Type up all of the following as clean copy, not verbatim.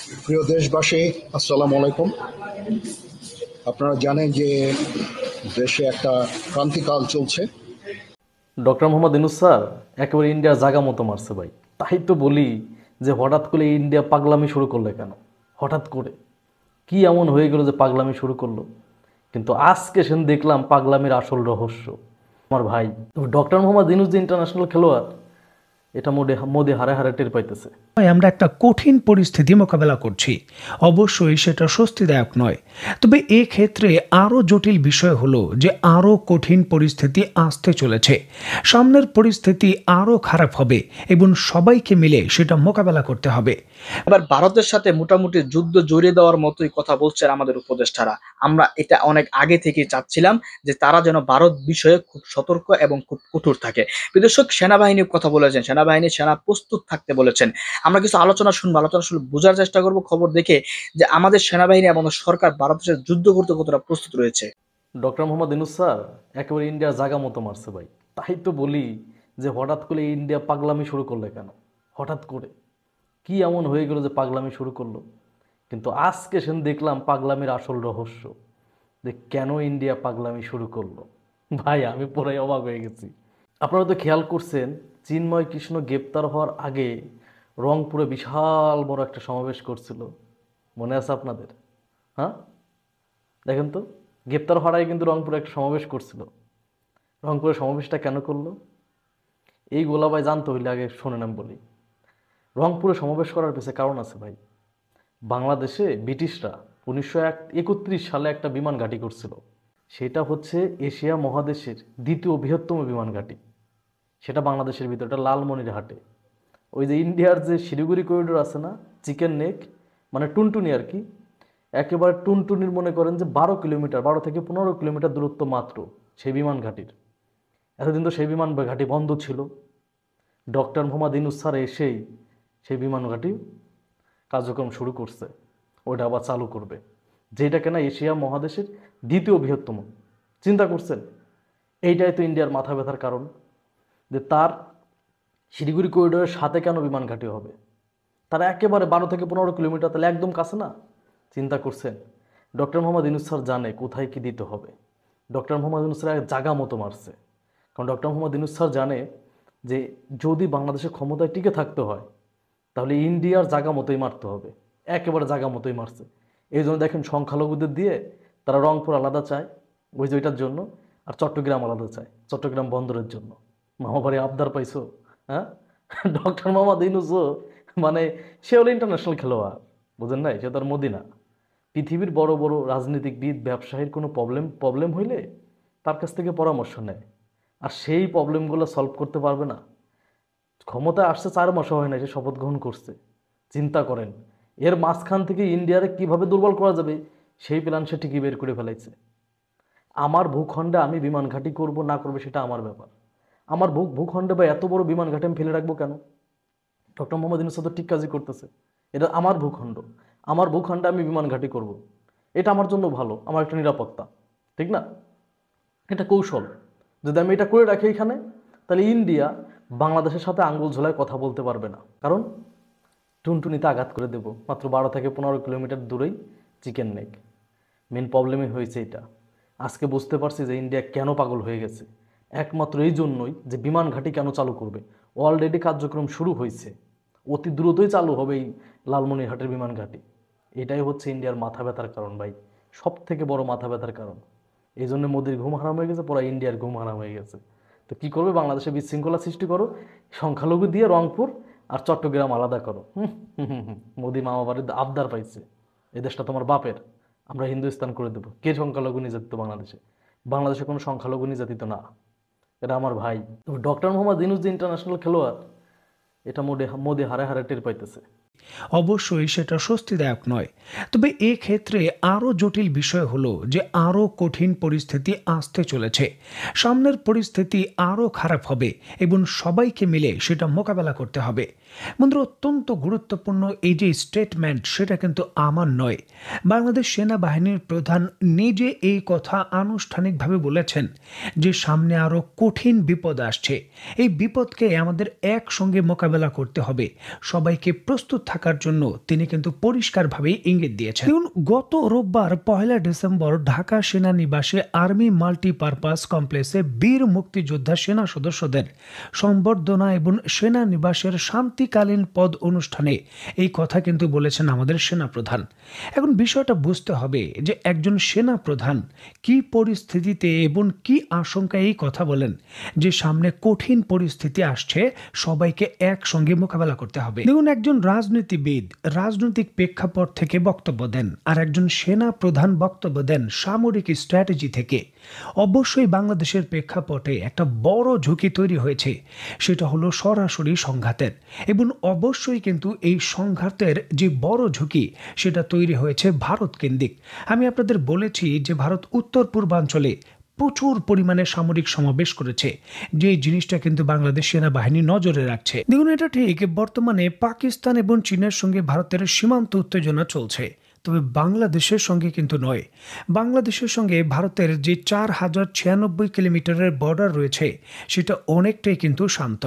প্রিয় দেশবাসী, আসসালামু আলাইকুম। আপনারা জানেন যে দেশে একটা ক্রান্তিকাল চলছে। ডক্টর মোহাম্মদ ইউনূস স্যার একেবারে ইন্ডিয়ার জায়গা মতো মারছে ভাই। তাই তো বলি যে হঠাৎ করে ইন্ডিয়া পাগলামি শুরু করলে কেন? হঠাৎ করে কি এমন হয়ে গেল যে পাগলামি শুরু করলো? কিন্তু আজকে সেন দেখলাম পাগলামির আসল রহস্য। আমার ভাই ডক্টর মোহাম্মদ ইউনূস যে ইন্টারন্যাশনাল খেলোয়াড়, এটা মোদে মোদে হারে হারে টের পাইতেছে। আমরা একটা কঠিন পরিস্থিতি মোকাবেলা করছি। অবশ্যই সেটা স্বস্তিদায়ক নয়, তবে ক্ষেত্রে আরও জটিল বিষয় হলো যে আরও কঠিন পরিস্থিতি আসতে চলেছে। সামনের পরিস্থিতি আরও খারাপ হবে এবং সবাইকে মিলে সেটা মোকাবেলা করতে হবে। এবার ভারতের সাথে মোটামুটি যুদ্ধ জড়িয়ে দেওয়ার মতোই কথা বলছেন আমাদের উপদেষ্টারা। আমরা এটা অনেক আগে থেকে চাচ্ছিলাম যে তারা যেন ভারত বিষয়ে খুব সতর্ক এবং খুব কঠোর থাকে। বিদেশক সেনাবাহিনীর কথা বলেছেন, সেনা প্রস্তুত থাকতে বলেছেন। আমরা কিছু আলোচনা শুনবো, আলোচনা শুনে বোঝার চেষ্টা করব খবর দেখে যে আমাদের সেনাবাহিনী এবং সরকার ভারতের সাথে যুদ্ধ করতে কতটা প্রস্তুত রয়েছে। ডক্টর মোহাম্মদ ইউনূস স্যার একেবারে ইন্ডিয়ার জায়গা মতো মারছে ভাই। তাই তো বলি যে হঠাৎ করে ইন্ডিয়া পাগলামি শুরু করলে কেন? হঠাৎ করে কি এমন হয়ে গেল যে পাগলামি শুরু করলো? কিন্তু আজকে সেন দেখলাম পাগলামির আসল রহস্য, যে কেন ইন্ডিয়া পাগলামি শুরু করলো। ভাই আমি পুরাই অবাক হয়ে গেছি। আপনারা তো খেয়াল করছেন, চিন্ময় কৃষ্ণ গ্রেপ্তার হওয়ার আগে রংপুরে বিশাল বড় একটা সমাবেশ করছিল, মনে আছে আপনাদের? হ্যাঁ, দেখেন তো, গ্রেপ্তার হওয়ার আগে কিন্তু রংপুরে একটা সমাবেশ করছিল। রংপুরে সমাবেশটা কেন করলো এই গোলাবাই জানতে হইলে আগে শোনেন আমি বলি। রংপুরে সমাবেশ করার পেছনে কারণ আছে ভাই। বাংলাদেশে ব্রিটিশরা 1931 সালে একটা বিমান ঘাঁটি করছিল। সেটা হচ্ছে এশিয়া মহাদেশের দ্বিতীয় বৃহত্তম বিমান ঘাঁটি। সেটা বাংলাদেশের ভিতরে, এটা লালমনিরহাটে। ওই যে ইন্ডিয়ার যে শিলিগুড়ি করিডোর আছে না, চিকেন নেক মানে টুনটুনি আর কি, একেবারে টুনটুনির মনে করেন যে 12 কিলোমিটার, 12 থেকে 15 কিলোমিটার দূরত্ব মাত্র সেই বিমান ঘাঁটির। এতদিন তো সেই বিমান ঘাঁটি বন্ধ ছিল। ডক্টর মোহাম্মদ ইউনূস স্যার এসেই সেই বিমান ঘাঁটি কার্যক্রম শুরু করছে, ওইটা আবার চালু করবে, যেটা কিনা এশিয়া মহাদেশের দ্বিতীয় বৃহত্তম। চিন্তা করছেন? এইটাই তো ইন্ডিয়ার মাথা ব্যথার কারণ, যে তার শিলিগুড়ি করিডোরের সাথে কেন বিমান ঘাঁটি হবে? তারা একেবারে 12 থেকে 15 কিলোমিটার, তাহলে একদম কাছে না? চিন্তা করছেন? ডক্টর মোহাম্মদ ইউনূস স্যার জানে কোথায় কি দিতে হবে। ডক্টর মোহাম্মদ ইউনূস স্যার জাগা মতো মারছে। কারণ ডক্টর মোহাম্মদ ইউনূস স্যার জানে যে যদি বাংলাদেশের ক্ষমতায় টিকে থাকতে হয় তাহলে ইন্ডিয়ার জায়গা মতোই মারতে হবে। একেবারে জায়গা মতোই মারছে। এই জন্য দেখেন সংখ্যালঘুদের দিয়ে তারা রংপুর আলাদা চায় ওই যে ওইটার জন্য, আর চট্টগ্রাম আলাদা চায় চট্টগ্রাম বন্দরের জন্য। মামাবাড়ি আবদার পাইছো? হ্যাঁ, ডক্টর মোহাম্মদ ইউনূসও মানে সে হলো ইন্টারন্যাশনাল খেলোয়াড়, বুঝেন নাই? সে তার মদিনা। পৃথিবীর বড় বড় রাজনীতিকবিদ ব্যবসায়ীর কোনো প্রবলেম হইলে তার কাছ থেকে পরামর্শ নেয়, আর সেই প্রবলেমগুলো সলভ করতে পারবে না। ক্ষমতায় আসছে 4 মাসও হয় না, সে শপথ গ্রহণ করছে। চিন্তা করেন, এর মাঝখান থেকে ইন্ডিয়ারে কিভাবে দুর্বল করা যাবে সেই প্ল্যান সে ঠিকই বের করে ফেলাইছে। আমার ভূখণ্ডে আমি বিমান ঘাঁটি করবো না করবো সেটা আমার ব্যাপার। আমার ভূখণ্ডে বা এত বড় বিমান ঘাঁটি আমি ফেলে রাখবো কেন? ডক্টর মোহাম্মদ ইউনূস তো ঠিক কাজই করতেছে। এটা আমার ভূখণ্ড, আমার ভূখণ্ডে আমি বিমান ঘাঁটি করব, এটা আমার জন্য ভালো, আমার একটা নিরাপত্তা, ঠিক না? এটা কৌশল। যদি আমি এটা করে রাখি এখানে, তাহলে ইন্ডিয়া বাংলাদেশের সাথে আঙ্গুল ঝোলায় কথা বলতে পারবে না। কারণ টুনটুনিতে আঘাত করে দেব, মাত্র 12 থেকে 15 কিলোমিটার দূরেই চিকেন নেক। মেন প্রবলেমই হয়েছে এটা। আজকে বুঝতে পারছি যে ইন্ডিয়া কেন পাগল হয়ে গেছে। একমাত্র এই জন্যই যে বিমান ঘাঁটি কেন চালু করবে। অলরেডি কার্যক্রম শুরু হয়েছে, অতি দ্রুতই চালু হবে এই লালমনিরহাটের বিমান ঘাঁটি। এটাই হচ্ছে ইন্ডিয়ার মাথা ব্যথার কারণ ভাই, সব থেকে বড় মাথা ব্যথার কারণ। এই জন্য মোদির ঘুম হারাম হয়ে গেছে, পুরো ইন্ডিয়ার ঘুম হারাম হয়ে গেছে। তো কী করবে? বাংলাদেশে বিশৃঙ্খলা সৃষ্টি করো, সংখ্যালঘু দিয়ে রংপুর আর চট্টগ্রাম আলাদা করো। মোদি মামা বাড়ির আবদার পাইছে, এই দেশটা তোমার বাপের, আমরা হিন্দুস্তান করে দেবো। কে সংখ্যালঘু নির্যাতিত বাংলাদেশে? বাংলাদেশে কোনো সংখ্যালঘু নির্যাতিত না, এটা আমার ভাই। ডক্টর মোহাম্মদ ইউনূস যে ইন্টারন্যাশনাল খেলোয়াড়, এটা মোদি হারে হারে টের পাইতেছে। অবশ্যই সেটা স্বস্তিদায়ক নয়, তবে ক্ষেত্রে আরও জটিল বিষয় হলো যে আরও কঠিন পরিস্থিতি আসতে চলেছে। সামনের পরিস্থিতি আরও খারাপ হবে এবং সবাইকে মিলে সেটা মোকাবেলা করতে হবে। বন্ধুরা, অত্যন্ত গুরুত্বপূর্ণ এই যে স্টেটমেন্ট, সেটা কিন্তু আমার নয়, বাংলাদেশ সেনাবাহিনীর প্রধান নিজে এই কথা আনুষ্ঠানিকভাবে বলেছেন যে সামনে আরো কঠিন বিপদ আসছে। এই বিপদকে আমাদের একসঙ্গে মোকাবেলা করতে হবে, সবাইকে প্রস্তুত থাকার জন্য তিনি কিন্তু পরিষ্কারভাবে ইঙ্গিত দিয়েছেন। গত রোববার 1 ডিসেম্বর ঢাকা সেনানিবাসে আর্মি মাল্টিপারপাস কমপ্লেক্সে বীর মুক্তিযোদ্ধা সেনা সদস্যদের সংবর্ধনা এবং সেনানিবাসের শান্তিকালীন পদ অনুষ্ঠানে এই কথা কিন্তু বলেছেন আমাদের সেনাপ্রধান। এখন বিষয়টা বুঝতে হবে যে একজন সেনাপ্রধান কি পরিস্থিতিতে এবং কি আশঙ্কায় এই কথা বলেন যে সামনে কঠিন পরিস্থিতি আসছে, সবাইকে একসঙ্গে মোকাবেলা করতে হবে। দেখুন, একজন রাজনীতিবিদ রাজনৈতিক প্রেক্ষাপট থেকে বক্তব্য দেন, আর একজন সেনা প্রধান বক্তব্য দেন সামরিক স্ট্র্যাটেজি থেকে। অবশ্যই বাংলাদেশের প্রেক্ষাপটে একটা বড় ঝুঁকি তৈরি হয়েছে, সেটা হলো সরাসরি সংঘাতের, এবং অবশ্যই কিন্তু এই সংঘাতের যে বড় ঝুঁকি সেটা তৈরি হয়েছে ভারত কেন্দ্রিক। আমি আপনাদের বলেছি যে ভারত উত্তর পূর্বাঞ্চলে প্রচুর পরিমাণে সামরিক সমাবেশ করেছে, যে জিনিসটা কিন্তু বাংলাদেশ সেনাবাহিনী নজরে রাখছে। দেখুন, এটা ঠিক, বর্তমানে পাকিস্তান এবং চীনের সঙ্গে ভারতের সীমান্ত উত্তেজনা চলছে, তবে বাংলাদেশের সঙ্গে কিন্তু নয়। বাংলাদেশের সঙ্গে ভারতের যে 4096 কিলোমিটারের বর্ডার রয়েছে সেটা অনেকটাই কিন্তু শান্ত।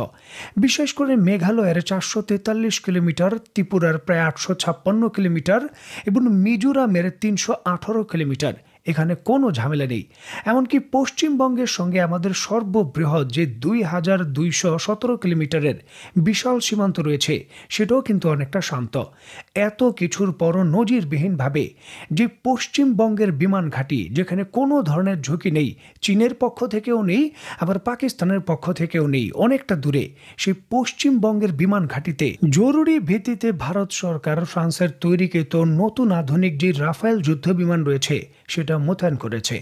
বিশেষ করে মেঘালয়ের 443 কিলোমিটার, ত্রিপুরার প্রায় 856 কিলোমিটার এবং মিজোরামের 318 কিলোমিটার, এখানে কোনো ঝামেলা নেই। এমনকি পশ্চিমবঙ্গের সঙ্গে আমাদের সর্ববৃহৎ যে 2217 কিলোমিটারের বিশাল সীমান্ত রয়েছে সেটাও কিন্তু অনেকটা শান্ত। এত কিছুর পরও নজিরবিহীনভাবে যে পশ্চিমবঙ্গের বিমান ঘাঁটি, যেখানে কোনো ধরনের ঝুঁকি নেই, চীনের পক্ষ থেকেও নেই আবার পাকিস্তানের পক্ষ থেকেও নেই, অনেকটা দূরে, সেই পশ্চিমবঙ্গের বিমান ঘাঁটিতে জরুরি ভিত্তিতে ভারত সরকার ফ্রান্সের তৈরিকৃত নতুন আধুনিক যে রাফায়েল যুদ্ধ বিমান রয়েছে সেটা মোতায়েন করেছে।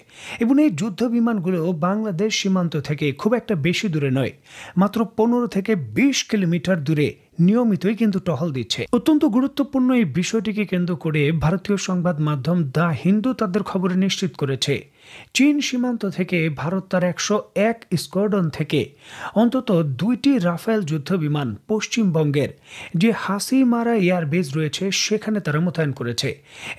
এবং এই যুদ্ধ বিমানগুলো বাংলাদেশ সীমান্ত থেকে খুব একটা বেশি দূরে নয়, মাত্র 15 থেকে 20 কিলোমিটার দূরে নিয়মিতই কিন্তু টহল দিচ্ছে। অত্যন্ত গুরুত্বপূর্ণ এই বিষয়টিকে কেন্দ্র করে ভারতীয় সংবাদ মাধ্যম দ্য হিন্দু তাদের খবরে নিশ্চিত করেছে চীন সীমান্ত থেকে ভারত তার 101 স্কোয়াড্রন থেকে অন্তত 2টি রাফেল যুদ্ধ বিমান পশ্চিমবঙ্গের যে হাসিমারা এয়ারবেস রয়েছে সেখানে তারা মোতায়েন করেছে।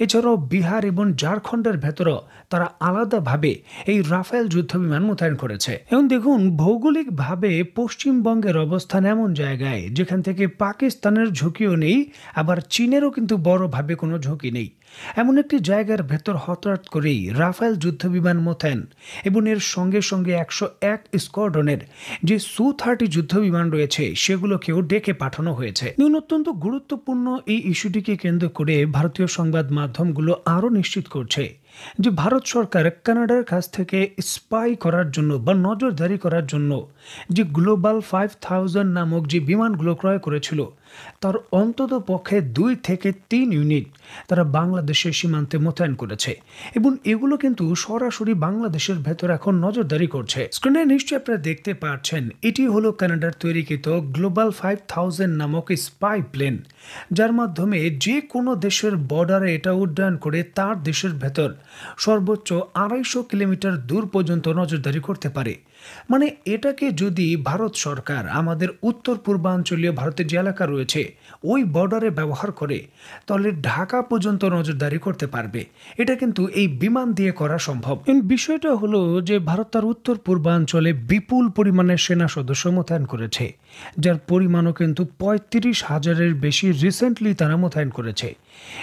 এছাড়াও বিহার এবং ঝাড়খণ্ডের ভেতরও তারা আলাদাভাবে এই রাফেল যুদ্ধ বিমান মোতায়েন করেছে। এবং দেখুন, ভৌগোলিকভাবে পশ্চিমবঙ্গের অবস্থান এমন জায়গায় যেখান থেকে পাকিস্তানের ঝুঁকিও নেই, আবার চীনেরও কিন্তু বড়ভাবে কোনো ঝুঁকি নেই। এমন একটি জায়গার ভেতর হঠাৎ করেই রাফেল যুদ্ধ বিমান মোতায়েন এবং এর সঙ্গে সঙ্গে 101 স্কোয়াড্রনের যে Su-30 যুদ্ধ বিমান রয়েছে সেগুলোকেও ডেকে পাঠানো হয়েছে। অত্যন্ত গুরুত্বপূর্ণ এই ইস্যুটিকে কেন্দ্র করে ভারতীয় সংবাদ মাধ্যমগুলো আরও নিশ্চিত করছে যে ভারত সরকার কানাডার কাছ থেকে স্পাই করার জন্য বা নজরদারি করার জন্য যে গ্লোবাল 5000 নামক যে বিমানগুলো ক্রয় করেছিল তার অন্তত পক্ষে 2 থেকে 3 ইউনিট তারা বাংলাদেশের সীমান্তে মোতায়েন করেছে এবং এগুলো কিন্তু সরাসরি বাংলাদেশের ভেতর এখন নজরদারি করছে। স্ক্রিনে নিশ্চয়ই আপনারা দেখতে পাচ্ছেন, এটি হলো কানাডার তৈরিকৃত গ্লোবাল 5000 নামক স্পাই প্লেন, যার মাধ্যমে যে কোনো দেশের বর্ডারে এটা উড্ডয়ন করে তার দেশের ভেতর সর্বোচ্চ 250 কিলোমিটার দূর পর্যন্ত নজরদারি করতে পারে। মানে এটাকে যদি ভারত সরকার আমাদের উত্তর পূর্বাঞ্চলীয় ভারতের যে এলাকা রয়েছে ওই বর্ডারে ব্যবহার করে, তাহলে ঢাকা পর্যন্ত নজরদারি করতে পারবে। এটা কিন্তু এই বিমান দিয়ে করা সম্ভব। বিষয়টা হলো যে ভারত তার উত্তর পূর্বাঞ্চলে বিপুল পরিমাণে সেনা সদস্য মোতায়েন করেছে, যার পরিমাণও কিন্তু 35,000-এর বেশি রিসেন্টলি তারা মোতায়েন করেছে।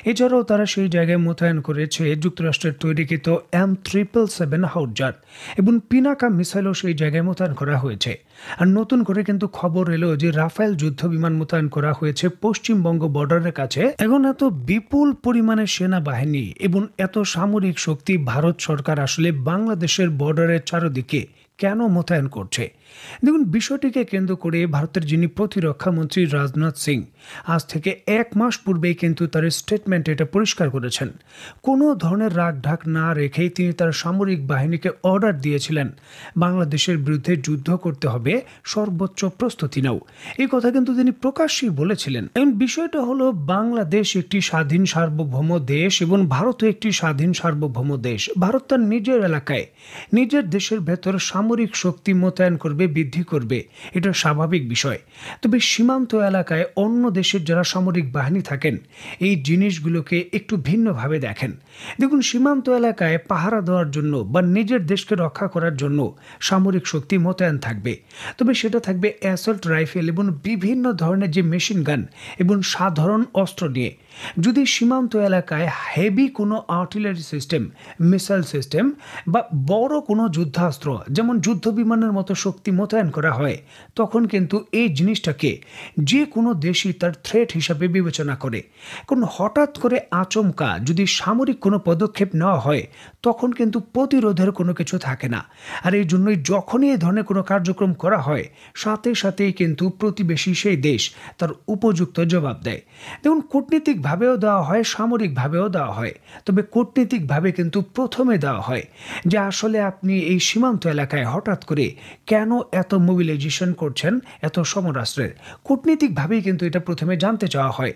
এছাড়াও তারা সেই জায়গায় মোতায়েন করেছে যুক্তরাষ্ট্রের তৈরিকৃত M777 হাউটজার এবং পিনাকা মিসাইলও সেই জায়গায় মোতায়েন করা হয়েছে। আর নতুন করে কিন্তু খবর এলো যে রাফেল যুদ্ধ বিমান মোতায়েন করা হয়েছে পশ্চিমবঙ্গ বর্ডারের কাছে। এখন এত বিপুল পরিমাণে সেনাবাহিনী এবং এত সামরিক শক্তি ভারত সরকার আসলে বাংলাদেশের বর্ডারের চারদিকে কেন মোতায়েন করছে? দেখুন, বিষয়টিকে কেন্দ্র করে ভারতের যিনি প্রতিরক্ষা মন্ত্রী রাজনাথ সিং আজ থেকে 1 মাস পূর্বেই কিন্তু তার স্টেটমেন্টে এটা পরিষ্কার করেছেন। কোনো ধরনের রাগ ঢাক না রেখেই তিনি তার সামরিক বাহিনীকে অর্ডার দিয়েছিলেন বাংলাদেশের বিরুদ্ধে যুদ্ধ করতে হবে, সর্বোচ্চ প্রস্তুতি নাও। এই কথা কিন্তু তিনি প্রকাশ্যেই বলেছিলেন। এবং বিষয়টা হলো, বাংলাদেশ একটি স্বাধীন সার্বভৌম দেশ এবং ভারতও একটি স্বাধীন সার্বভৌম দেশ। ভারত তার নিজের এলাকায় নিজের দেশের ভেতর সামরিক শক্তি মোতায়েন করবে করবে, বৃদ্ধি করবে, এটা স্বাভাবিক বিষয়। তবে সীমান্ত এলাকায় অন্য দেশের যারা সামরিক বাহিনী থাকেন এই জিনিসগুলোকে একটু ভিন্নভাবে দেখেন। দেখুন, সীমান্ত এলাকায় পাহারা দেওয়ার জন্য বা নিজের দেশকে রক্ষা করার জন্য সামরিক শক্তি মোতায়েন থাকবে, তবে সেটা থাকবে অ্যাসল্ট রাইফেল এবং বিভিন্ন ধরনের যে মেশিন গান এবং সাধারণ অস্ত্র নিয়ে। যদি সীমান্ত এলাকায় হেভি কোনো আর্টিলারি সিস্টেম, মিসাইল সিস্টেম বা বড় কোনো যুদ্ধাস্ত্র যেমন যুদ্ধ বিমানের মতো শক্তি মোতায়েন করা হয়, তখন কিন্তু এই জিনিসটাকে যে কোনো দেশই তার থ্রেট হিসাবে বিবেচনা করে। কারণ হঠাৎ করে আচমকা যদি সামরিক কোনো পদক্ষেপ নেওয়া হয় তখন কিন্তু প্রতিরোধের কোনো কিছু থাকে না। আর এই জন্যই যখনই এই ধরনের কোনো কার্যক্রম করা হয় সাথে সাথেই কিন্তু প্রতিবেশী সেই দেশ তার উপযুক্ত জবাব দেয়। দেখুন, কূটনীতিকভাবেও দেওয়া হয়, সামরিকভাবেও দেওয়া হয়। তবে কূটনীতিকভাবে কিন্তু প্রথমে দেওয়া হয় যে আসলে আপনি এই সীমান্ত এলাকায় হঠাৎ করে কেন এত মোবিলাইজেশন করছেন এত সমরাস্ত্রের। কূটনীতিকভাবেই কিন্তু এটা প্রথমে জানতে চাওয়া হয়।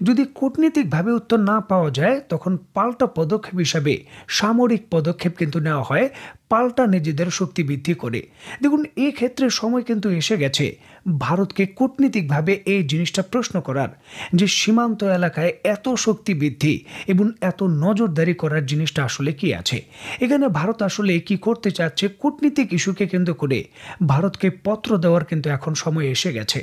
যদি কূটনীতিকভাবে উত্তর না পাওয়া যায় তখন পাল্টা পদক্ষেপ হিসাবে সামরিক পদক্ষেপ কিন্তু নেওয়া হয়, পাল্টা নিজেদের শক্তি বৃদ্ধি করে। দেখুন, এই ক্ষেত্রে সময় কিন্তু এসে গেছে ভারতকে কূটনীতিকভাবে এই জিনিসটা প্রশ্ন করার যে সীমান্ত এলাকায় এত শক্তি বৃদ্ধি এবং এত নজরদারি করার জিনিসটা আসলে কি আছে। এখানে ভারত আসলে কি করতে চাচ্ছে, কূটনীতিক ইস্যুকে কেন্দ্র করে ভারতকে পত্র দেওয়ার কিন্তু এখন সময় এসে গেছে।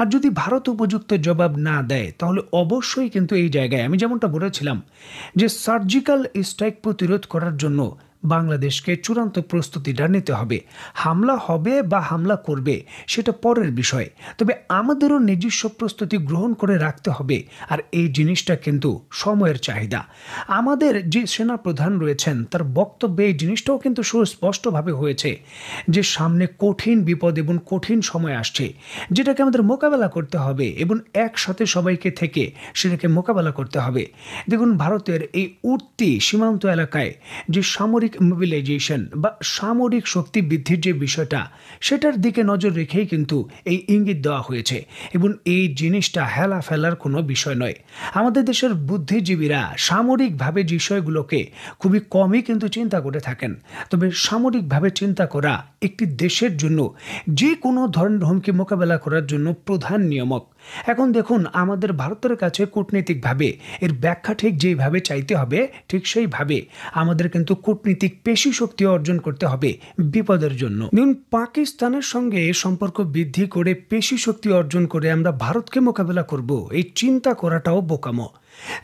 আর যদি ভারত উপযুক্ত জবাব না দেয় তাহলে অবশ্যই কিন্তু এই জায়গায় আমি যেমনটা বলেছিলাম যে সার্জিক্যাল স্ট্রাইক প্রতিরোধ করার জন্য বাংলাদেশকে চূড়ান্ত প্রস্তুতিটা নিতে হবে। হামলা হবে বা হামলা করবে সেটা পরের বিষয়, তবে আমাদেরও নিজস্ব প্রস্তুতি গ্রহণ করে রাখতে হবে। আর এই জিনিসটা কিন্তু সময়ের চাহিদা। আমাদের যে সেনা প্রধান রয়েছেন তার বক্তব্যে এই জিনিসটাও কিন্তু সুস্পষ্টভাবে হয়েছে যে সামনে কঠিন বিপদ এবং কঠিন সময় আসছে যেটাকে আমাদের মোকাবেলা করতে হবে এবং একসাথে সবাইকে থেকে সেটাকে মোকাবেলা করতে হবে। দেখুন, ভারতের এই উঠতি সীমান্ত এলাকায় যে সামরিক মোবিলাইজেশন বা সামরিক শক্তি বৃদ্ধির যে বিষয়টা সেটার দিকে নজর রেখেই কিন্তু এই ইঙ্গিত দেওয়া হয়েছে এবং এই জিনিসটা হেলা ফেলার কোনো বিষয় নয়। আমাদের দেশের বুদ্ধিজীবীরা সামরিকভাবে বিষয়গুলোকে খুবই কমই কিন্তু চিন্তা করে থাকেন, তবে সামরিকভাবে চিন্তা করা একটি দেশের জন্য যে কোনো ধরনের হুমকি মোকাবেলা করার জন্য প্রধান নিয়ামক। এখন দেখুন, আমাদের ভারতের কাছে কূটনীতিকভাবে এর ব্যাখ্যা ঠিক যেইভাবে চাইতে হবে ঠিক সেইভাবে আমাদের কিন্তু কূটনীতিক পেশি শক্তি অর্জন করতে হবে বিপদের জন্য। দেখুন, পাকিস্তানের সঙ্গে সম্পর্ক বৃদ্ধি করে পেশি শক্তি অর্জন করে আমরা ভারতকে মোকাবেলা করব, এই চিন্তা করাটাও বোকামো।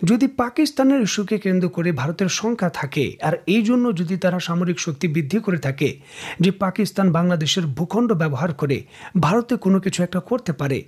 যদি পাকিস্তানের ইস্যুকে কেন্দ্র করে ভারতের শঙ্কা থাকে আর এই জন্য যদি তারা সামরিক শক্তি বৃদ্ধি করে থাকে যে পাকিস্তান বাংলাদেশের ভূখণ্ড ব্যবহার করে ভারতে কোনো কিছু একটা করতে পারে,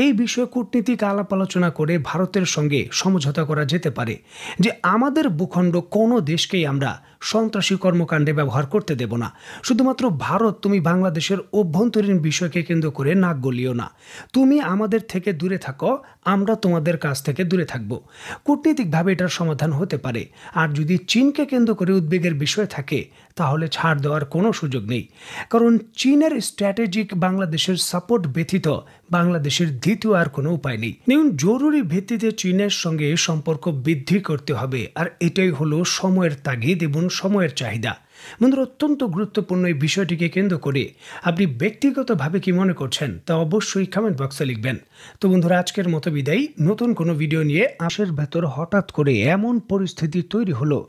এই বিষয়ে কূটনীতিক আলাপ আলোচনা করে ভারতের সঙ্গে সমঝোতা করা যেতে পারে যে আমাদের ভূখণ্ড কোনো দেশকেই আমরা সন্ত্রাসী কর্মকাণ্ডে ব্যবহার করতে দেব না। শুধুমাত্র ভারত তুমি বাংলাদেশের অভ্যন্তরীণ বিষয়কে কেন্দ্র করে নাক গলিও না, তুমি আমাদের থেকে দূরে থাকো, আমরা তোমাদের কাছ থেকে দূরে থাকবো। কূটনীতিকভাবে এটার সমাধান হতে পারে। আর যদি চীনকে কেন্দ্র করে উদ্বেগের বিষয় থাকে তাহলে ছাড় দেওয়ার কোনো সুযোগ নেই, কারণ চীনের স্ট্র্যাটেজিক বাংলাদেশের সাপোর্ট ব্যতীত বাংলাদেশের দ্বিতীয় আর কোনো উপায় নেই। দেখুন, জরুরি ভিত্তিতে চীনের সঙ্গে সম্পর্ক বৃদ্ধি করতে হবে, আর এটাই হলো সময়ের তাগিদ এবং সময়ের চাহিদা। বন্ধুরা, অত্যন্ত গুরুত্বপূর্ণ এই বিষয়টিকে কেন্দ্র করে আপনি ব্যক্তিগতভাবে কি মনে করছেন তা অবশ্যই কমেন্ট বক্সে লিখবেন। তো বন্ধুরা, আজকের মতো বিদায়। নতুন কোনো ভিডিও নিয়ে আশের ভেতর হঠাৎ করে এমন পরিস্থিতি তৈরি হলো,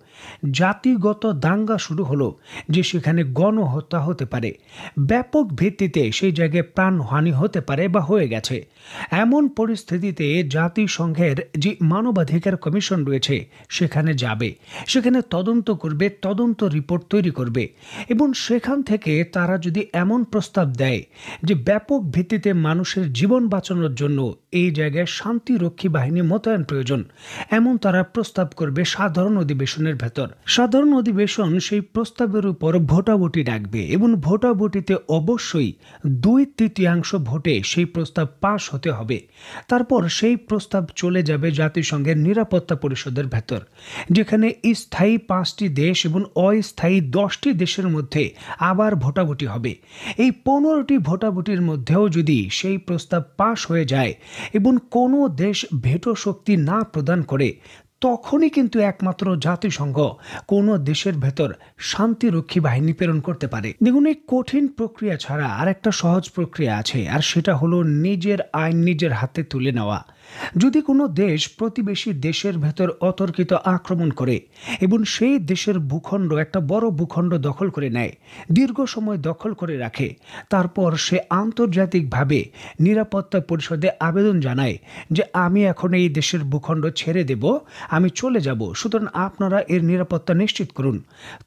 জাতিগত দাঙ্গা শুরু হলো যে সেখানে গণহত্যা হতে পারে, ব্যাপক ভিত্তিতে সেই জায়গায় প্রাণহানি হতে পারে বা হয়ে গেছে। এমন পরিস্থিতিতে জাতিসংঘের যে মানবাধিকার কমিশন রয়েছে সেখানে যাবে, সেখানে তদন্ত করবে, তদন্ত রিপোর্ট তৈরি করবে এবং সেখান থেকে তারা যদি এমন প্রস্তাব দেয় যে ব্যাপক ভিত্তিতে মানুষের জীবন বাঁচানোর জন্য এই জায়গায় শান্তিরক্ষী বাহিনী মোতায়েন প্রয়োজন, এমন তারা প্রস্তাব করবে সাধারণ অধিবেশনের ভেতর। সাধারণ অধিবেশন সেই প্রস্তাবের উপর ভোটাভুটি ডাকবে এবং ভোটাভুটিতে অবশ্যই 2/3 ভোটে সেই প্রস্তাব পাশ হতে হবে। তারপর সেই প্রস্তাব চলে যাবে জাতিসংঘের নিরাপত্তা পরিষদের ভেতর, যেখানে স্থায়ী 5টি দেশ এবং অস্থায়ী 10টি দেশের মধ্যে আবার ভোটাভুটি হবে। এই 15টি ভোটাভুটির মধ্যেও যদি সেই প্রস্তাব পাশ হয়ে যায় এবং কোনো দেশ ভেটো শক্তি না প্রদান করে তখনই কিন্তু একমাত্র জাতিসংঘ কোনো দেশের ভেতর শান্তিরক্ষী বাহিনী প্রেরণ করতে পারে। দেখুন, এই কঠিন প্রক্রিয়া ছাড়া আর একটা সহজ প্রক্রিয়া আছে, আর সেটা হলো নিজের আইন নিজের হাতে তুলে নেওয়া। যদি কোনো দেশ প্রতিবেশী দেশের ভেতর অতর্কিত আক্রমণ করে এবং সেই দেশের ভূখণ্ড, একটা বড় ভূখণ্ড দখল করে নেয়, দীর্ঘ সময় দখল করে রাখে, তারপর সে আন্তর্জাতিকভাবে নিরাপত্তা পরিষদে আবেদন জানায় যে আমি এখন এই দেশের ভূখণ্ড ছেড়ে দেব, আমি চলে যাব, সুতরাং আপনারা এর নিরাপত্তা নিশ্চিত করুন,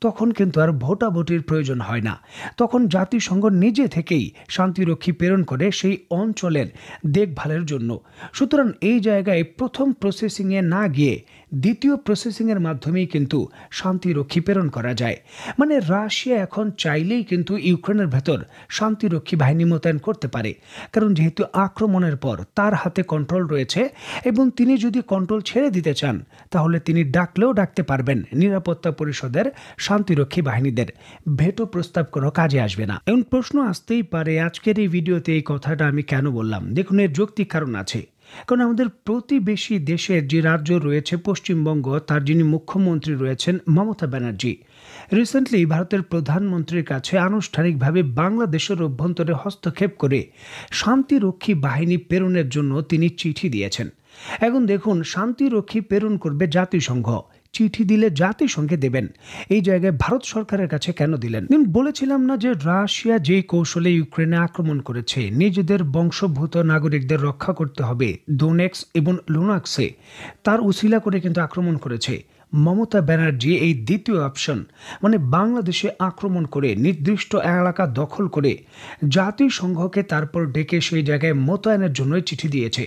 তখন কিন্তু আর ভোটাভুটির প্রয়োজন হয় না। তখন জাতিসংঘ নিজে থেকেই শান্তিরক্ষী প্রেরণ করে সেই অঞ্চলের দেখভালের জন্য। সুতরাং এই জায়গায় প্রথম প্রসেসিংয়ে না গিয়ে দ্বিতীয় প্রসেসিংয়ের মাধ্যমেই কিন্তু শান্তিরক্ষী প্রেরণ করা যায়। মানে রাশিয়া এখন চাইলেই কিন্তু ইউক্রেনের ভেতর শান্তিরক্ষী বাহিনী মোতায়েন করতে পারে, কারণ যেহেতু আক্রমণের পর তার হাতে কন্ট্রোল রয়েছে এবং তিনি যদি কন্ট্রোল ছেড়ে দিতে চান তাহলে তিনি ডাকলেও ডাকতে পারবেন নিরাপত্তা পরিষদের শান্তিরক্ষী বাহিনীদের। ভেটো প্রস্তাব কোনো কাজে আসবে না। এমন প্রশ্ন আসতেই পারে আজকের এই ভিডিওতে এই কথাটা আমি কেন বললাম। দেখুন, এর যৌক্তিক কারণ আছে। কারণ আমাদের প্রতিবেশী দেশের যে রাজ্য রয়েছে পশ্চিমবঙ্গ, তার যিনি মুখ্যমন্ত্রী রয়েছেন মমতা ব্যানার্জি, রিসেন্টলি ভারতের প্রধানমন্ত্রীর কাছে আনুষ্ঠানিকভাবে বাংলাদেশের অভ্যন্তরে হস্তক্ষেপ করে শান্তিরক্ষী বাহিনী প্রেরণের জন্য তিনি চিঠি দিয়েছেন। এখন দেখুন, শান্তিরক্ষী প্রেরণ করবে জাতিসংঘ, চিঠি দিলে জাতিসংঘে দেবেন, এই জায়গায় ভারত সরকারের কাছে কেন দিলেন? বলেছিলাম না যে রাশিয়া যে কৌশলে ইউক্রেনে আক্রমণ করেছে, নিজেদের বংশোদ্ভূত নাগরিকদের রক্ষা করতে হবে, ডোনেক্স এবং লুনাক্সে তার উসিলা করে কিন্তু আক্রমণ করেছে। মমতা ব্যানার্জি এই দ্বিতীয় অপশন, মানে বাংলাদেশে আক্রমণ করে নির্দিষ্ট এলাকা দখল করে জাতিসংঘকে তারপর ডেকে সেই জায়গায় মোতায়েনের জন্য চিঠি দিয়েছে।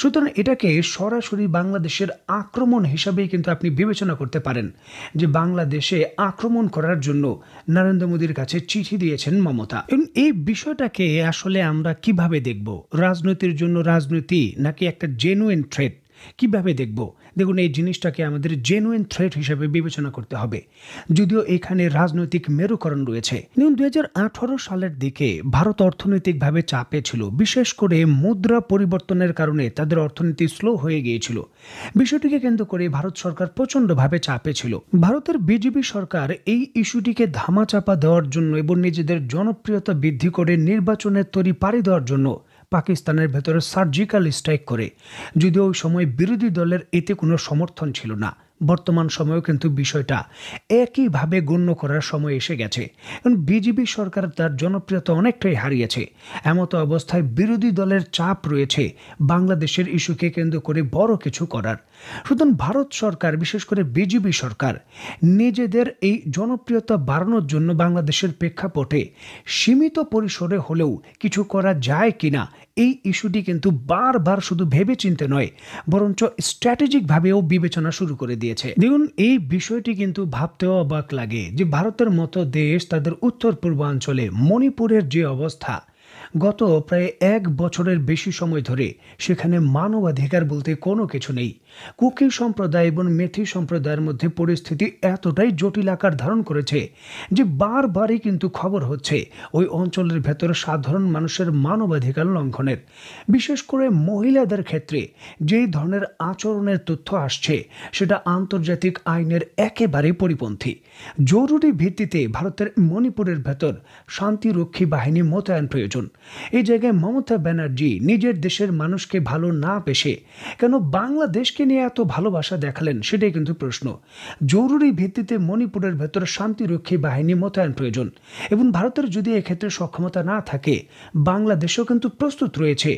সুতরাং এটাকে সরাসরি বাংলাদেশের আক্রমণ হিসাবেই কিন্তু আপনি বিবেচনা করতে পারেন, যে বাংলাদেশে আক্রমণ করার জন্য নরেন্দ্র মোদীর কাছে চিঠি দিয়েছেন মমতা। এবং এই বিষয়টাকে আসলে আমরা কিভাবে দেখব? রাজনীতির জন্য রাজনীতি নাকি একটা জেনুইন থ্রেট, কিভাবে দেখব? দেখুন, এই জিনিসটাকে আমাদের জেনুইন থ্রেট হিসেবে বিবেচনা করতে হবে, যদিও এখানে রাজনৈতিক মেরুকরণ রয়েছে। দেখুন, 2018 সালের দিকে ভারত অর্থনৈতিকভাবে চাপে ছিল, বিশেষ করে মুদ্রা পরিবর্তনের কারণে তাদের অর্থনীতি স্লো হয়ে গিয়েছিল। বিষয়টিকে কেন্দ্র করে ভারত সরকার প্রচণ্ডভাবে চাপে ছিল। ভারতের বিজেপি সরকার এই ইস্যুটিকে ধামাচাপা দেওয়ার জন্য এবং নিজেদের জনপ্রিয়তা বৃদ্ধি করে নির্বাচনের তরি পাড়ি দেওয়ার জন্য পাকিস্তানের ভেতরে সার্জিক্যাল স্ট্রাইক করে, যদিও ওই সময় বিরোধী দলের এতে কোনো সমর্থন ছিল না। বর্তমান সময়েও কিন্তু বিষয়টা একইভাবে গণ্য করার সময় এসে গেছে। কারণ বিজেপি সরকার তার জনপ্রিয়তা অনেকটাই হারিয়েছে। এমতো অবস্থায় বিরোধী দলের চাপ রয়েছে বাংলাদেশের ইস্যুকে কেন্দ্র করে বড় কিছু করার। সুতরাং ভারত সরকার, বিশেষ করে বিজেপি সরকার, নিজেদের এই জনপ্রিয়তা বাড়ানোর জন্য বাংলাদেশের প্রেক্ষাপটে সীমিত পরিসরে হলেও কিছু করা যায় কিনা এই ইস্যুটি কিন্তু বারবার শুধু ভেবে চিন্তে নয়, বরঞ্চ স্ট্র্যাটেজিকভাবেও বিবেচনা শুরু করে দিয়েছে। দেখুন, এই বিষয়টি কিন্তু ভাবতেও অবাক লাগে যে ভারতের মতো দেশ তাদের উত্তর পূর্বাঞ্চলে মণিপুরের যে অবস্থা, গত প্রায় 1 বছরের বেশি সময় ধরে সেখানে মানবাধিকার বলতে কোনো কিছু নেই। কুকি সম্প্রদায় এবং মেথি সম্প্রদায়ের মধ্যে পরিস্থিতি এতটাই জটিল আকার ধারণ করেছে যে বারবারই কিন্তু খবর হচ্ছে ওই অঞ্চলের ভেতর সাধারণ মানুষের মানবাধিকার লঙ্ঘনের। বিশেষ করে মহিলাদের ক্ষেত্রে যেই ধরনের আচরণের তথ্য আসছে সেটা আন্তর্জাতিক আইনের একেবারে পরিপন্থী। জরুরি ভিত্তিতে ভারতের মণিপুরের ভেতর শান্তিরক্ষী বাহিনী মোতায়েন প্রয়োজন। এই জায়গায় মমতা ব্যানার্জি নিজের দেশের মানুষকে ভালো না পেশে কেন বাংলাদেশকে নিয়ে এত ভালোবাসা দেখালেন, সেটাই কিন্তু প্রশ্ন। জরুরি ভিত্তিতে মণিপুরের ভেতর শান্তিরক্ষী বাহিনী মোতায়েন প্রয়োজন এবং ভারতের যদি এক্ষেত্রে সক্ষমতা না থাকে, বাংলাদেশও কিন্তু প্রস্তুত রয়েছে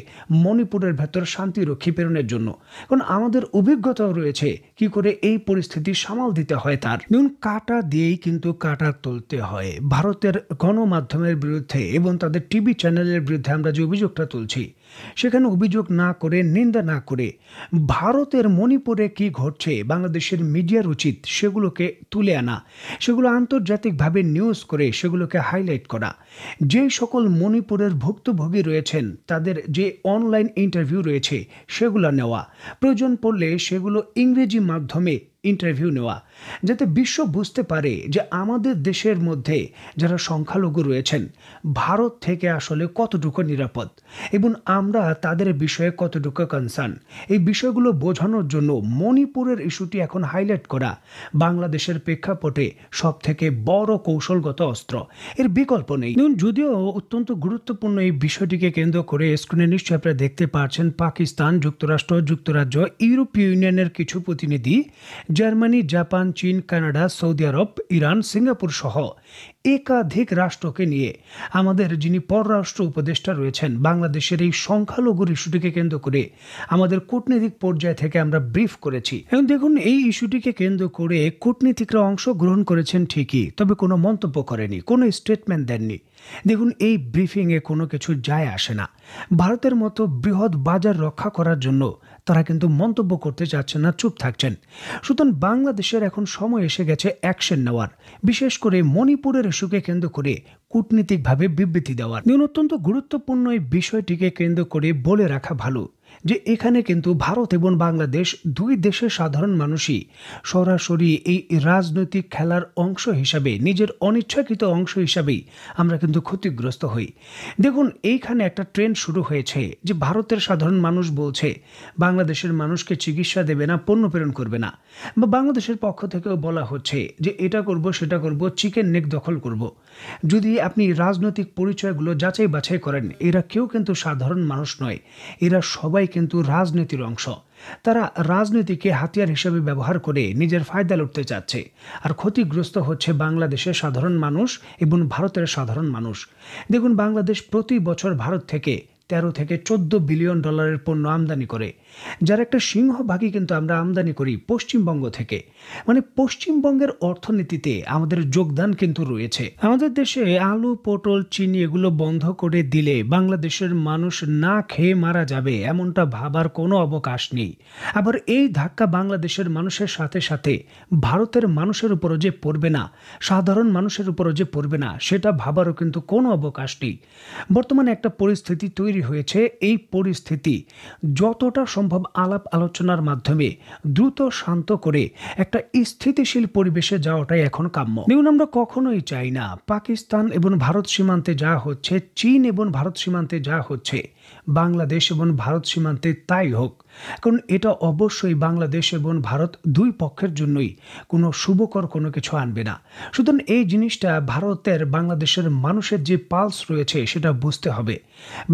মণিপুরের ভেতর শান্তিরক্ষী প্রেরণের জন্য। কারণ আমাদের অভিজ্ঞতাও রয়েছে কি করে এই পরিস্থিতি সামাল দিতে হয়। তার কাটা দিয়েই কিন্তু কাটা তুলতে হয়। ভারতের গণমাধ্যমের বিরুদ্ধে এবং তাদের টিভি চ্যানেলের বিরুদ্ধে আমরা যে অভিযোগটা তুলছি, সেখানে অভিযোগ না করে, নিন্দা না করে, ভারতের মণিপুরে কি ঘটছে বাংলাদেশের মিডিয়ার উচিত সেগুলোকে তুলে আনা, সেগুলো আন্তর্জাতিকভাবে নিউজ করে সেগুলোকে হাইলাইট করা। যে সকল মণিপুরের ভুক্তভোগী রয়েছেন তাদের যে অনলাইন ইন্টারভিউ রয়েছে সেগুলো নেওয়া, প্রয়োজন পড়লে সেগুলো ইংরেজি মাধ্যমে ইন্টারভিউ নেওয়া, যাতে বিশ্ব বুঝতে পারে যে আমাদের দেশের মধ্যে যারা সংখ্যালঘু রয়েছেন ভারত থেকে আসলে কতটুকু নিরাপদ এবং আমরা তাদের বিষয়ে কতটুকু কনসার্ন। এই বিষয়গুলো বোঝানোর জন্য মণিপুরের ইস্যুটি এখন হাইলাইট করা বাংলাদেশের প্রেক্ষাপটে সব থেকে বড় কৌশলগত অস্ত্র, এর বিকল্প নেই। যদিও অত্যন্ত গুরুত্বপূর্ণ এই বিষয়টিকে কেন্দ্র করে স্ক্রিনে নিশ্চয়ই আপনারা দেখতে পাচ্ছেন পাকিস্তান, যুক্তরাষ্ট্র, যুক্তরাজ্য, ইউরোপীয় ইউনিয়নের কিছু প্রতিনিধি, জার্মানি, জাপান, চীন, কানাডা, সৌদি আরব, ইরান, সিঙ্গাপুর সহ একাধিক রাষ্ট্রকে নিয়ে আমাদের যিনি পররাষ্ট্র উপদেষ্টা রয়েছেন বাংলাদেশের এই সংখ্যালঘুর ইস্যুটিকে কেন্দ্র করে আমাদের কূটনৈতিক পর্যায় থেকে আমরা ব্রিফ করেছি। এবং দেখুন, এই ইস্যুটিকে কেন্দ্র করে কূটনীতিকরা অংশগ্রহণ করেছেন ঠিকই, তবে কোনো মন্তব্য করেনি, কোনো স্টেটমেন্ট দেননি। দেখুন, এই ব্রিফিংয়ে কোনো কিছু যায় আসে না। ভারতের মতো বৃহৎ বাজার রক্ষা করার জন্য তারা কিন্তু মন্তব্য করতে চাচ্ছেন না, চুপ থাকছেন। সুতরাং বাংলাদেশের এখন সময় এসে গেছে অ্যাকশন নেওয়ার, বিশেষ করে মণিপুরের ইস্যুকে কেন্দ্র করে কূটনীতিকভাবে বিবৃতি দেওয়ার। অত্যন্ত গুরুত্বপূর্ণ এই বিষয়টিকে কেন্দ্র করে বলে রাখা ভালো যে এখানে কিন্তু ভারত এবং বাংলাদেশ দুই দেশের সাধারণ মানুষই সরাসরি এই রাজনৈতিক খেলার অংশ হিসাবে, নিজের অনিচ্ছাকৃত অংশ হিসাবেই আমরা কিন্তু ক্ষতিগ্রস্ত হই। দেখুন, এইখানে একটা ট্রেন্ড শুরু হয়েছে যে ভারতের সাধারণ মানুষ বলছে বাংলাদেশের মানুষকে চিকিৎসা দেবে না, পণ্য প্রেরণ করবে না, বা বাংলাদেশের পক্ষ থেকেও বলা হচ্ছে যে এটা করব সেটা করব, চিকেন নেক দখল করব। যদি আপনি রাজনৈতিক পরিচয়গুলো যাচাই বাছাই করেন, এরা কেউ কিন্তু সাধারণ মানুষ নয়, এরা সবাই কিন্তু রাজনীতির অংশ। তারা রাজনীতিকে হাতিয়ার হিসেবে ব্যবহার করে নিজের ফায়দা লুটতে চাচ্ছে, আর ক্ষতিগ্রস্ত হচ্ছে বাংলাদেশের সাধারণ মানুষ এবং ভারতের সাধারণ মানুষ। দেখুন, বাংলাদেশ প্রতি বছর ভারত থেকে 13 থেকে 14 বিলিয়ন ডলারের পণ্য আমদানি করে, যার একটা সিংহভাগই কিন্তু আমরা আমদানি করি পশ্চিমবঙ্গ থেকে। মানে পশ্চিমবঙ্গের অর্থনীতিতে আমাদের যোগদান কিন্তু রয়েছে। আমাদের দেশে আলু, পটল, চিনি এগুলো বন্ধ করে দিলে বাংলাদেশের মানুষ না খেয়ে মারা যাবে, এমনটা ভাবার কোনো অবকাশ নেই। আবার এই ধাক্কা বাংলাদেশের মানুষের সাথে সাথে ভারতের মানুষের উপরও যে পড়বে না, সাধারণ মানুষের উপরও যে পড়বে না, সেটা ভাবারও কিন্তু কোনো অবকাশ নেই। বর্তমানে একটা পরিস্থিতি তৈরি হয়েছে, এই পরিস্থিতি যতটা সম্ভব আলাপ আলোচনার মাধ্যমে দ্রুত শান্ত করে একটা স্থিতিশীল পরিবেশে যাওয়াটাই এখন কাম্য। দেখুন, আমরা কখনোই চাই না পাকিস্তান এবং ভারত সীমান্তে যা হচ্ছে, চীন এবং ভারত সীমান্তে যা হচ্ছে, বাংলাদেশ এবং ভারত সীমান্তে তাই হোক, কারণ এটা অবশ্যই বাংলাদেশ এবং ভারত দুই পক্ষের জন্যই কোনো শুভকর কোনো কিছু আনবে না। সুতরাং এই জিনিসটা ভারতের বাংলাদেশের মানুষের যে পালস রয়েছে সেটা বুঝতে হবে।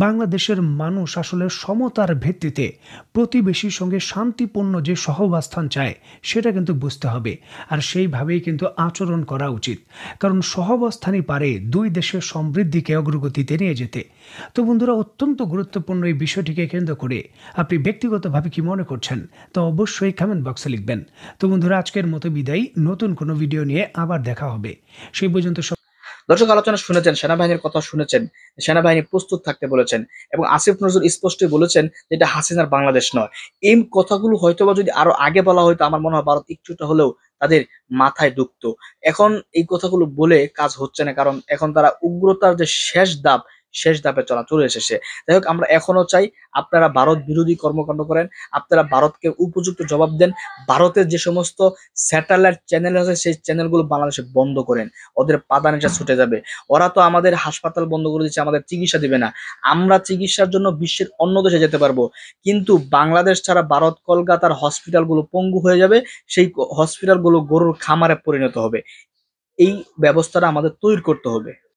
বাংলাদেশের মানুষ আসলে সমতার ভিত্তিতে প্রতিবেশীর সঙ্গে শান্তিপূর্ণ যে সহাবস্থান চায় সেটা কিন্তু বুঝতে হবে, আর সেইভাবেই কিন্তু আচরণ করা উচিত, কারণ সহাবস্থানই পারে দুই দেশের সমৃদ্ধিকে অগ্রগতিতে নিয়ে যেতে। তো বন্ধুরা, অত্যন্ত গুরুত্বপূর্ণ এই বিষয়টিকে কেন্দ্র করে আপনি ব্যক্তিগতভাবে কি মনে করছেন তা অবশ্যই কমেন্ট বক্সে লিখবেন। তো বন্ধুরা, আজকের মতো বিদায়, নতুন কোনো ভিডিও নিয়ে আবার দেখা হবে। সেই পর্যন্ত দর্শক, আলোচনা শুনেছেন, সেনাবাহিনীর কথা শুনেছেন, সেনাবাহিনী প্রস্তুত থাকতে বলেছেন, এবং আসিফ নজরুল স্পষ্টই বলেছেন যে এটা হাসিনার বাংলাদেশ নয়। এই কথাগুলো হয়তোবা যদি আরো আগে বলা হয়তো আমার মনে হয় ভারত একটুটা হলেও তাদের মাথায় ঢুকতো। এখন এই কথাগুলো বলে কাজ হচ্ছে না, কারণ এখন তারা উগ্রতার যে শেষ ধাপে চলে এসেছে। যাই হোক, আমরা এখনো চাই আপনারা ভারত বিরোধী কর্মকাণ্ড করেন, আপনারা ভারতকে উপযুক্ত জবাব দেন, ভারতের যে সমস্ত স্যাটেলাইট চ্যানেল আছে সেই চ্যানেলগুলো বাংলাদেশে বন্ধ করেন, ওদের পাদানিটা ছুটে যাবে। ওরা তো আমাদের হাসপাতাল বন্ধ করে দিচ্ছে, আমাদের চিকিৎসা দিবে না। আমরা চিকিৎসার জন্য বিশ্বের অন্য দেশে যেতে পারবো, কিন্তু বাংলাদেশ ছাড়া ভারত কলকাতার হসপিটালগুলো পঙ্গু হয়ে যাবে, সেই হসপিটালগুলো গরুর খামারে পরিণত হবে। এই ব্যবস্থাটা আমাদের তৈরি করতে হবে।